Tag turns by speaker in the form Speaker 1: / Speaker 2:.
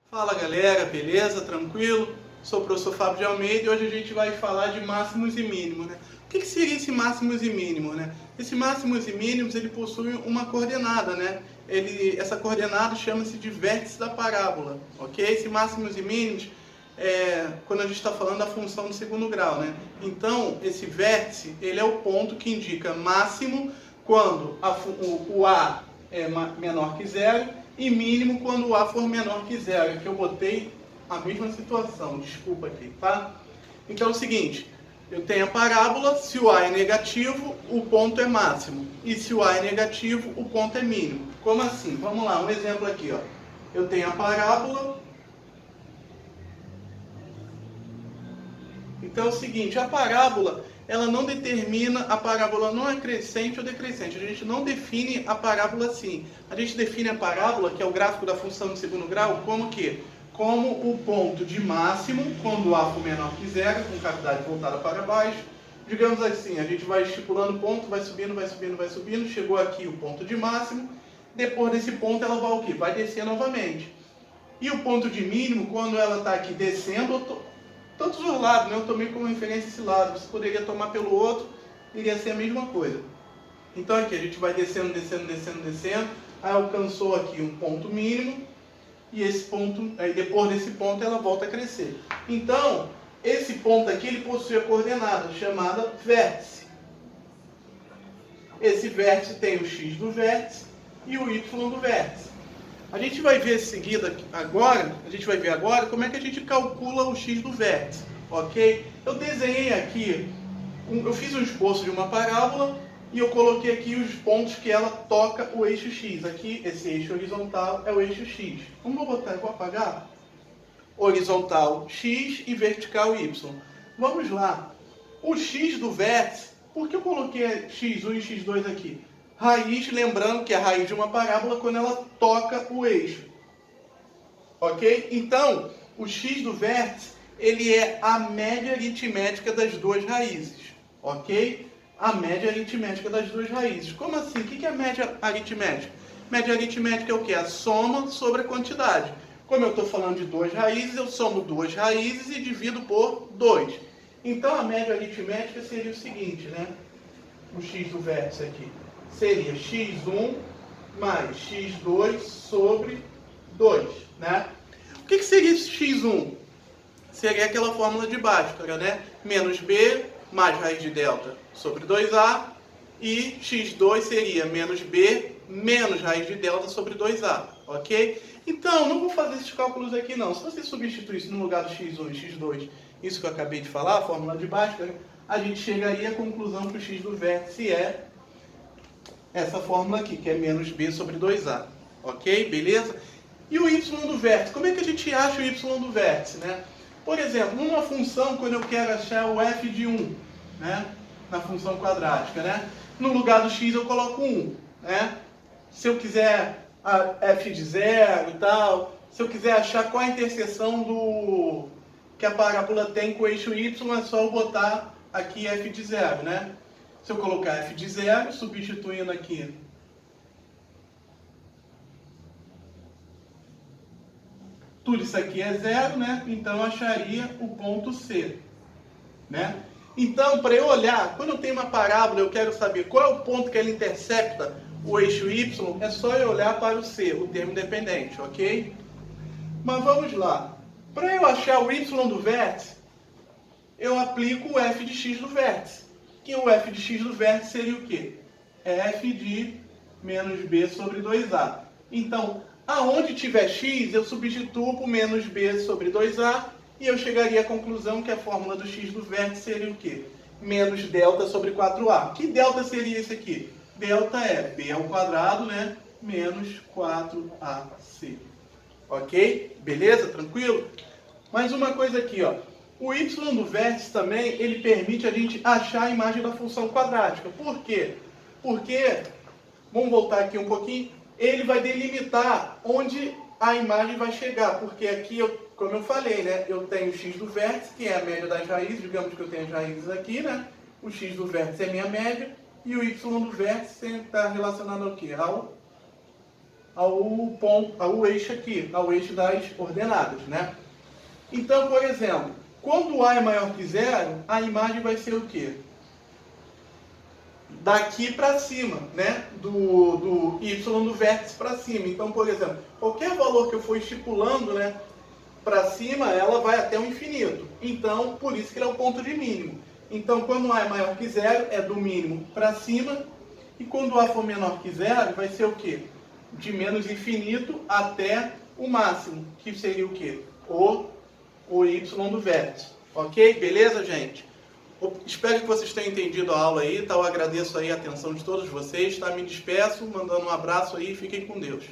Speaker 1: Fala galera, beleza? Tranquilo? Sou o professor Fábio de Almeida e hoje a gente vai falar de máximos e mínimos, né? O que seria esse máximos e mínimos, né? Esse máximos e mínimos, ele possui uma coordenada, né? Essa coordenada chama-se de vértice da parábola, ok? Esse máximos e mínimos quando a gente está falando da função do segundo grau, né? Então, esse vértice, ele é o ponto que indica máximo quando o A é menor que zero e mínimo quando o A for menor que zero. Aqui eu botei a mesma situação, desculpa aqui, tá? Então é o seguinte, eu tenho a parábola, se o A é negativo, o ponto é máximo. E se o A é negativo, o ponto é mínimo. Como assim? Vamos lá, um exemplo aqui, ó. Eu tenho a parábola. Então é o seguinte, a parábola, ela não determina, a parábola não é crescente ou decrescente. A gente não define a parábola assim. A gente define a parábola, que é o gráfico da função de segundo grau, como que? Como o ponto de máximo, quando A for menor que zero, com cavidade voltada para baixo. Digamos assim, a gente vai estipulando ponto, vai subindo, vai subindo, vai subindo, chegou aqui o ponto de máximo. Depois desse ponto ela vai o quê? Vai descer novamente. E o ponto de mínimo, quando ela está aqui descendo, todos os lados, né? Eu tomei como referência esse lado, você poderia tomar pelo outro, iria ser a mesma coisa. Então aqui a gente vai descendo, descendo, descendo, descendo, aí alcançou aqui um ponto mínimo, e esse ponto, aí depois desse ponto ela volta a crescer. Então, esse ponto aqui, ele possui a coordenada chamada vértice. Esse vértice tem o x do vértice e o y do vértice. A gente vai ver em seguida agora, como é que a gente calcula o x do vértice, ok? Eu desenhei aqui, eu fiz um esboço de uma parábola e eu coloquei aqui os pontos que ela toca o eixo x. Aqui, esse eixo horizontal é o eixo x. Vamos botar, eu vou apagar? Horizontal x e vertical y. Vamos lá. O x do vértice, por que eu coloquei x1 e x2 aqui? Raiz, lembrando que é a raiz de uma parábola quando ela toca o eixo. Ok? Então, o x do vértice, ele é a média aritmética das duas raízes. Ok? A média aritmética das duas raízes. Como assim? O que é a média aritmética? Média aritmética é o quê? A soma sobre a quantidade. Como eu estou falando de duas raízes, eu somo duas raízes e divido por 2. Então, a média aritmética seria o seguinte, né? O x do vértice aqui seria x1 mais x2 sobre 2, né? O que seria esse x1? Seria aquela fórmula de Bhaskara, né? Menos b mais raiz de delta sobre 2a, e x2 seria menos b menos raiz de delta sobre 2a, ok? Então, não vou fazer esses cálculos aqui não. Se você substituir isso no lugar do x1 e x2, isso que eu acabei de falar, a fórmula de Bhaskara, a gente chegaria à conclusão que o x do vértice é essa fórmula aqui, que é menos b sobre 2a. Ok? Beleza? E o y do vértice? Como é que a gente acha o y do vértice, né? Por exemplo, numa função, quando eu quero achar o f de 1, né? Na função quadrática, né? No lugar do x eu coloco 1, né? Se eu quiser f de 0 e tal, se eu quiser achar qual a interseção que a parábola tem com o eixo y, é só eu botar aqui f de 0, né? Se eu colocar f de 0, substituindo aqui tudo isso aqui é 0, né? Então eu acharia o ponto C, né? Então, para eu olhar, quando eu tenho uma parábola, eu quero saber qual é o ponto que ela intercepta o eixo y, é só eu olhar para o C, o termo dependente, ok? Mas vamos lá. Para eu achar o y do vértice, eu aplico o f de x do vértice. Que o f de x do vértice seria o quê? F de menos b sobre 2a. Então, aonde tiver x, eu substituo por menos b sobre 2a e eu chegaria à conclusão que a fórmula do x do vértice seria o quê? Menos delta sobre 4a. Que delta seria esse aqui? Delta é b ao quadrado, né? Menos 4ac. Ok? Beleza? Tranquilo? Mais uma coisa aqui, ó. O y do vértice também, ele permite a gente achar a imagem da função quadrática. Por quê? Porque, vamos voltar aqui um pouquinho, ele vai delimitar onde a imagem vai chegar. Porque aqui, como eu falei, né, eu tenho o x do vértice, que é a média das raízes, digamos que eu tenho as raízes aqui, né? O x do vértice é minha média, e o y do vértice está relacionado ao quê? Ao ao eixo aqui, ao eixo das ordenadas, né? Então, por exemplo, quando A é maior que zero, a imagem vai ser o quê? Daqui para cima, né? Do y do vértice para cima. Então, por exemplo, qualquer valor que eu for estipulando, né, para cima, ela vai até o infinito. Então, por isso que ele é o ponto de mínimo. Então, quando A é maior que zero, é do mínimo para cima. E quando A for menor que zero, vai ser o quê? De menos infinito até o máximo, que seria o quê? O y do vértice. Ok? Beleza, gente? Espero que vocês tenham entendido a aula aí, tá? Eu agradeço aí a atenção de todos vocês, tá? Me despeço, mandando um abraço aí e fiquem com Deus.